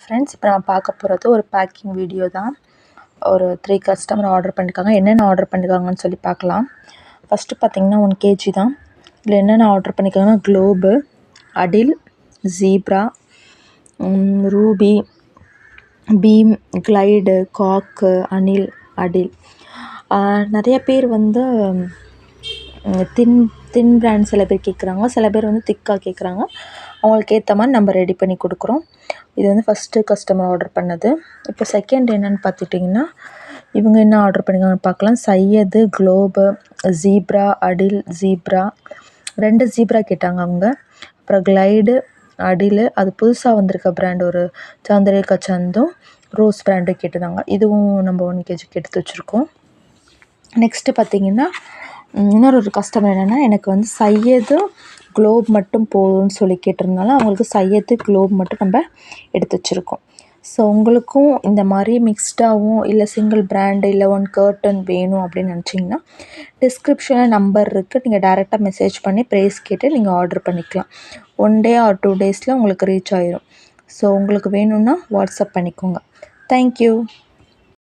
Friends, இப்போ நான் பார்க்க போகிறது ஒரு பேக்கிங் வீடியோ தான். ஒரு 3 கஸ்டமர் ஆர்டர் பண்ணியிருக்காங்க. என்னென்ன ஆர்டர் பண்ணியிருக்காங்கன்னு சொல்லி பார்க்கலாம். ஃபஸ்ட்டு பார்த்திங்கன்னா 1 kg தான். இதில் என்னென்ன ஆர்டர் பண்ணியிருக்காங்கன்னா க்ளோபு, அடில், ஜீப்ரா, ரூபி, பீம், கிளைடு, காக்கு, அணில், அடில். நிறைய பேர் வந்து தின் பிராண்ட் சில பேர் கேட்குறாங்க, சில பேர் வந்து திக்காக கேட்குறாங்க. அவங்களுக்கு ஏற்ற மாதிரி நம்ம ரெடி பண்ணி கொடுக்குறோம். இது வந்து ஃபஸ்ட்டு கஸ்டமர் ஆர்டர் பண்ணது. இப்போ செகண்ட் என்னென்னு பார்த்துட்டிங்கன்னா, இவங்க என்ன ஆர்டர் பண்ணியிருக்காங்கன்னு பார்க்கலாம். சையது, க்ளோபு, ஜீப்ரா, அடில், ஜீப்ரா 2 ஜீப்ரா கேட்டாங்க அவங்க. அப்புறம் கிளைடு, அடில், அது புதுசாக வந்திருக்க பிராண்ட் ஒரு சாந்திரேகா சந்தும் ரோஸ் பிராண்டு கேட்டிருந்தாங்க. இதுவும் நம்ம 1 kgக்கு எடுத்து வச்சுருக்கோம். நெக்ஸ்ட்டு பார்த்திங்கன்னா இன்னொரு கஸ்டமர் என்னென்னா, எனக்கு வந்து சையது க்ளோப் மட்டும் போதும்னு சொல்லி கேட்டிருந்தாலும் அவங்களுக்கு சையது க்ளோப் மட்டும் நம்ம எடுத்து வச்சுருக்கோம். ஸோ உங்களுக்கும் இந்த மாதிரி மிக்ஸ்டாகவும் இல்லை சிங்கிள் பிராண்டு இல்லை 1 கர்ட்டன் வேணும் அப்படின்னு நினச்சிங்கன்னா டிஸ்கிரிப்ஷனில் நம்பர் இருக்குது. நீங்கள் டைரெக்டாக மெசேஜ் பண்ணி ப்ரைஸ் கேட்டு நீங்கள் ஆர்டர் பண்ணிக்கலாம். 1 day or 2 days உங்களுக்கு ரீச் ஆயிரும். ஸோ உங்களுக்கு வேணும்னா வாட்ஸ்அப் பண்ணிக்கோங்க. தேங்க்யூ.